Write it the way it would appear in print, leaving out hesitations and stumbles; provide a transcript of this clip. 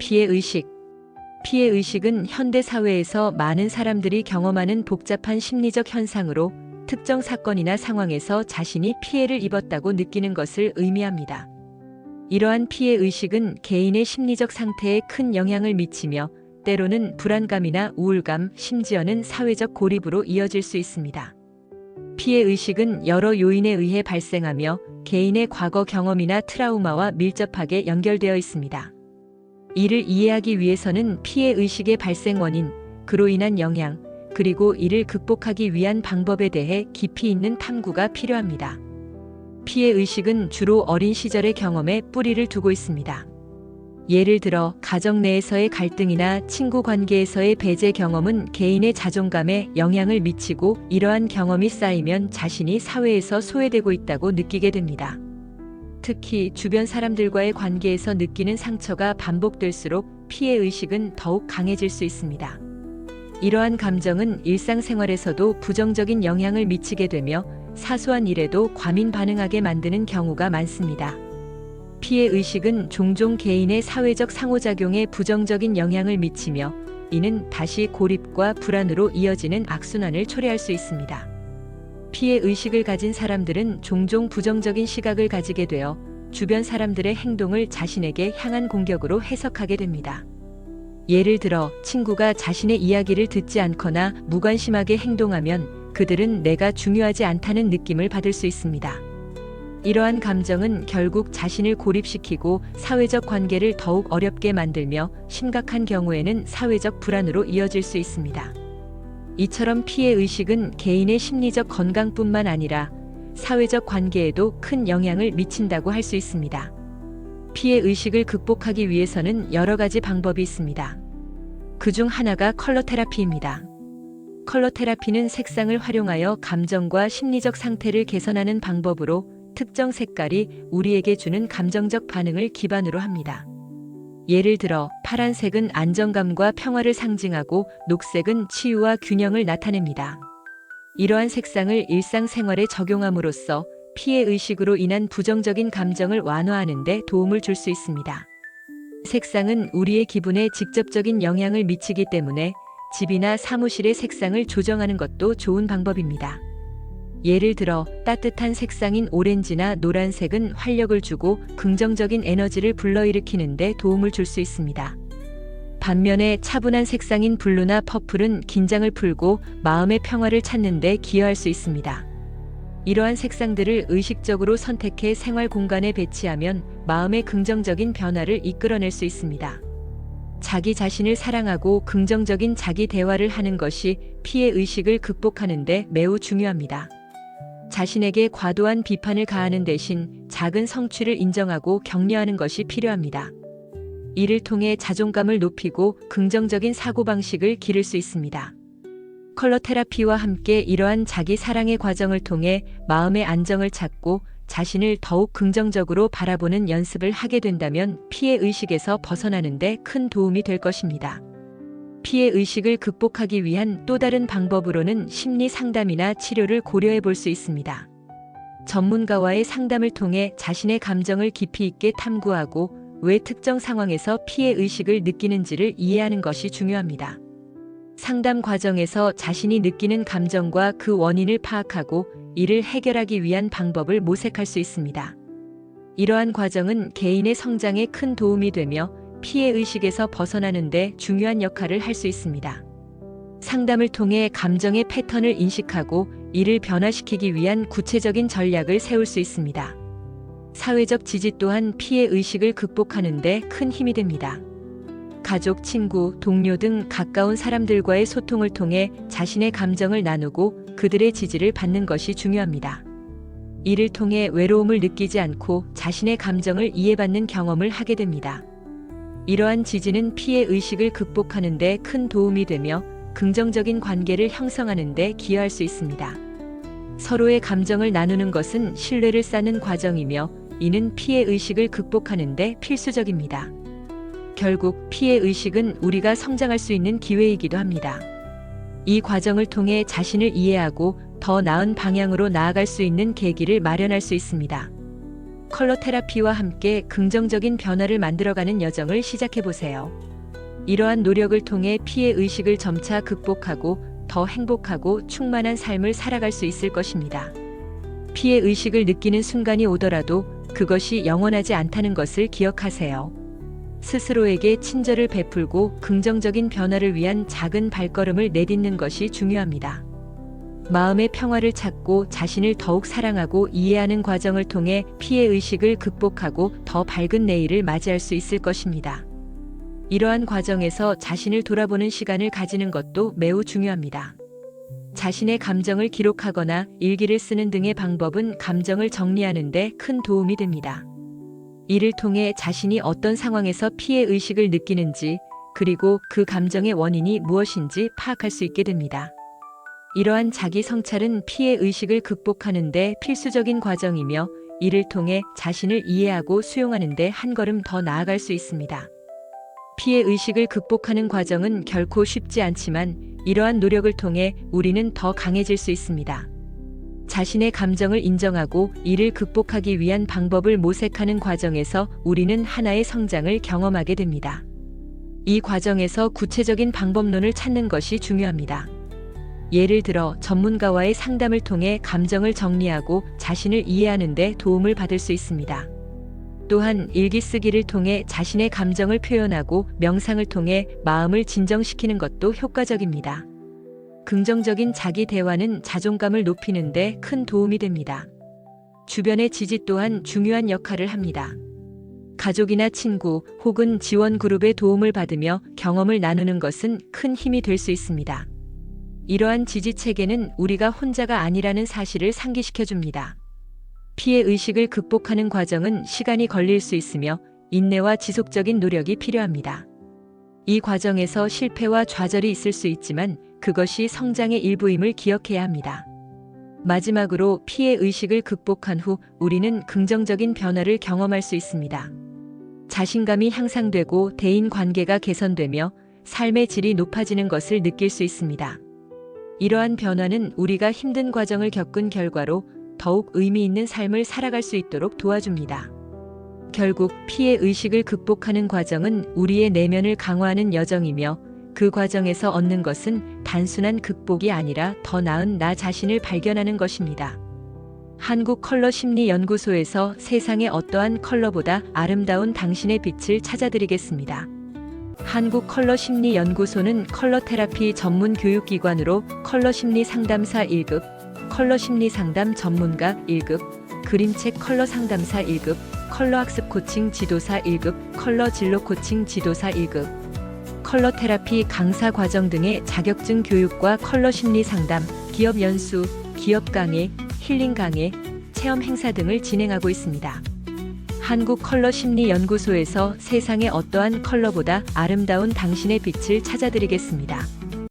피해의식. 피해의식은 현대 사회에서 많은 사람들이 경험하는 복잡한 심리적 현상으로 특정 사건이나 상황에서 자신이 피해를 입었다고 느끼는 것을 의미합니다. 이러한 피해의식은 개인의 심리적 상태에 큰 영향을 미치며 때로는 불안감이나 우울감, 심지어는 사회적 고립으로 이어질 수 있습니다. 피해의식은 여러 요인에 의해 발생하며 개인의 과거 경험이나 트라우마와 밀접하게 연결되어 있습니다. 이를 이해하기 위해서는 피해의식의 발생 원인, 그로 인한 영향, 그리고 이를 극복하기 위한 방법에 대해 깊이 있는 탐구가 필요합니다. 피해의식은 주로 어린 시절의 경험에 뿌리를 두고 있습니다. 예를 들어 가정 내에서의 갈등이나 친구 관계에서의 배제 경험은 개인의 자존감에 영향을 미치고 이러한 경험이 쌓이면 자신이 사회에서 소외되고 있다고 느끼게 됩니다. 특히 주변 사람들과의 관계에서 느끼는 상처가 반복될수록 피해의식은 더욱 강해질 수 있습니다. 이러한 감정은 일상생활에서도 부정적인 영향을 미치게 되며 사소한 일에도 과민 반응하게 만드는 경우가 많습니다. 피해의식은 종종 개인의 사회적 상호작용에 부정적인 영향을 미치며 이는 다시 고립과 불안으로 이어지는 악순환을 초래할 수 있습니다. 피해의식을 가진 사람들은 종종 부정적인 시각을 가지게 되어 주변 사람들의 행동을 자신에게 향한 공격으로 해석하게 됩니다. 예를 들어 친구가 자신의 이야기를 듣지 않거나 무관심하게 행동하면 그들은 내가 중요하지 않다는 느낌을 받을 수 있습니다. 이러한 감정은 결국 자신을 고립시키고 사회적 관계를 더욱 어렵게 만들며 심각한 경우에는 사회적 불안으로 이어질 수 있습니다. 이처럼 피해의식은 개인의 심리적 건강뿐만 아니라 사회적 관계에도 큰 영향을 미친다고 할 수 있습니다. 피해의식을 극복하기 위해서는 여러 가지 방법이 있습니다. 그중 하나가 컬러 테라피입니다. 컬러 테라피는 색상을 활용하여 감정과 심리적 상태를 개선하는 방법으로 특정 색깔이 우리에게 주는 감정적 반응을 기반으로 합니다. 예를 들어 파란색은 안정감과 평화를 상징하고 녹색은 치유와 균형을 나타냅니다. 이러한 색상을 일상생활에 적용함으로써 피해의식으로 인한 부정적인 감정을 완화하는 데 도움을 줄 수 있습니다. 색상은 우리의 기분에 직접적인 영향을 미치기 때문에 집이나 사무실의 색상을 조정하는 것도 좋은 방법입니다. 예를 들어 따뜻한 색상인 오렌지나 노란색은 활력을 주고 긍정적인 에너지를 불러일으키는 데 도움을 줄 수 있습니다. 반면에 차분한 색상인 블루나 퍼플은 긴장을 풀고 마음의 평화를 찾는 데 기여할 수 있습니다. 이러한 색상들을 의식적으로 선택해 생활 공간에 배치하면 마음의 긍정적인 변화를 이끌어낼 수 있습니다. 자기 자신을 사랑하고 긍정적인 자기 대화를 하는 것이 피해의식을 극복하는 데 매우 중요합니다. 자신에게 과도한 비판을 가하는 대신 작은 성취를 인정하고 격려하는 것이 필요합니다. 이를 통해 자존감을 높이고 긍정적인 사고방식을 기를 수 있습니다. 컬러 테라피와 함께 이러한 자기 사랑의 과정을 통해 마음의 안정을 찾고 자신을 더욱 긍정적으로 바라보는 연습을 하게 된다면 피해의식에서 벗어나는 데 큰 도움이 될 것입니다. 피해의식을 극복하기 위한 또 다른 방법으로는 심리 상담이나 치료를 고려해 볼 수 있습니다. 전문가와의 상담을 통해 자신의 감정을 깊이 있게 탐구하고 왜 특정 상황에서 피해의식을 느끼는지를 이해하는 것이 중요합니다. 상담 과정에서 자신이 느끼는 감정과 그 원인을 파악하고 이를 해결하기 위한 방법을 모색할 수 있습니다. 이러한 과정은 개인의 성장에 큰 도움이 되며 피해의식에서 벗어나는 데 중요한 역할을 할 수 있습니다. 상담을 통해 감정의 패턴을 인식하고 이를 변화시키기 위한 구체적인 전략을 세울 수 있습니다. 사회적 지지 또한 피해의식을 극복하는 데 큰 힘이 됩니다. 가족, 친구, 동료 등 가까운 사람들과의 소통을 통해 자신의 감정을 나누고 그들의 지지를 받는 것이 중요합니다. 이를 통해 외로움을 느끼지 않고 자신의 감정을 이해받는 경험을 하게 됩니다. 이러한 지지는 피해의식을 극복하는 데 큰 도움이 되며 긍정적인 관계를 형성하는 데 기여할 수 있습니다. 서로의 감정을 나누는 것은 신뢰를 쌓는 과정이며 이는 피해의식을 극복하는 데 필수적입니다. 결국 피해의식은 우리가 성장할 수 있는 기회이기도 합니다. 이 과정을 통해 자신을 이해하고 더 나은 방향으로 나아갈 수 있는 계기를 마련할 수 있습니다. 컬러 테라피와 함께 긍정적인 변화를 만들어가는 여정을 시작해보세요. 이러한 노력을 통해 피해 의식을 점차 극복하고 더 행복하고 충만한 삶을 살아갈 수 있을 것입니다. 피해 의식을 느끼는 순간이 오더라도 그것이 영원하지 않다는 것을 기억하세요. 스스로에게 친절을 베풀고 긍정적인 변화를 위한 작은 발걸음을 내딛는 것이 중요합니다. 마음의 평화를 찾고 자신을 더욱 사랑하고 이해하는 과정을 통해 피해 의식을 극복하고 더 밝은 내일을 맞이할 수 있을 것입니다. 이러한 과정에서 자신을 돌아보는 시간을 가지는 것도 매우 중요합니다. 자신의 감정을 기록하거나 일기를 쓰는 등의 방법은 감정을 정리하는 데 큰 도움이 됩니다. 이를 통해 자신이 어떤 상황에서 피해 의식을 느끼는지, 그리고 그 감정의 원인이 무엇인지 파악할 수 있게 됩니다. 이러한 자기 성찰은 피해 의식을 극복하는 데 필수적인 과정이며, 이를 통해 자신을 이해하고 수용하는 데 한 걸음 더 나아갈 수 있습니다. 피해 의식을 극복하는 과정은 결코 쉽지 않지만 이러한 노력을 통해 우리는 더 강해질 수 있습니다. 자신의 감정을 인정하고 이를 극복하기 위한 방법을 모색하는 과정에서 우리는 하나의 성장을 경험하게 됩니다. 이 과정에서 구체적인 방법론을 찾는 것이 중요합니다. 예를 들어 전문가와의 상담을 통해 감정을 정리하고 자신을 이해하는 데 도움을 받을 수 있습니다. 또한 일기 쓰기를 통해 자신의 감정을 표현하고 명상을 통해 마음을 진정시키는 것도 효과적입니다. 긍정적인 자기 대화는 자존감을 높이는 데 큰 도움이 됩니다. 주변의 지지 또한 중요한 역할을 합니다. 가족이나 친구 혹은 지원 그룹의 도움을 받으며 경험을 나누는 것은 큰 힘이 될 수 있습니다. 이러한 지지 체계는 우리가 혼자가 아니라는 사실을 상기시켜 줍니다. 피해 의식을 극복하는 과정은 시간이 걸릴 수 있으며 인내와 지속적인 노력이 필요합니다. 이 과정에서 실패와 좌절이 있을 수 있지만 그것이 성장의 일부임을 기억해야 합니다. 마지막으로 피해 의식을 극복한 후 우리는 긍정적인 변화를 경험할 수 있습니다. 자신감이 향상되고 대인 관계가 개선되며 삶의 질이 높아지는 것을 느낄 수 있습니다. 이러한 변화는 우리가 힘든 과정을 겪은 결과로 더욱 의미 있는 삶을 살아갈 수 있도록 도와줍니다. 결국 피해 의식을 극복하는 과정은 우리의 내면을 강화하는 여정이며 그 과정에서 얻는 것은 단순한 극복이 아니라 더 나은 나 자신을 발견하는 것입니다. 한국컬러심리연구소에서 세상의 어떠한 컬러보다 아름다운 당신의 빛을 찾아드리겠습니다. 한국컬러심리연구소는 컬러테라피 전문 교육기관으로 컬러심리 상담사 1급, 컬러심리 상담 전문가 1급, 그림책 컬러 상담사 1급, 컬러학습 코칭 지도사 1급, 컬러 진로 코칭 지도사 1급, 컬러 테라피 강사 과정 등의 자격증 교육과 컬러 심리 상담, 기업 연수, 기업 강의, 힐링 강의, 체험 행사 등을 진행하고 있습니다. 한국컬러심리연구소에서 세상의 어떠한 컬러보다 아름다운 당신의 빛을 찾아드리겠습니다.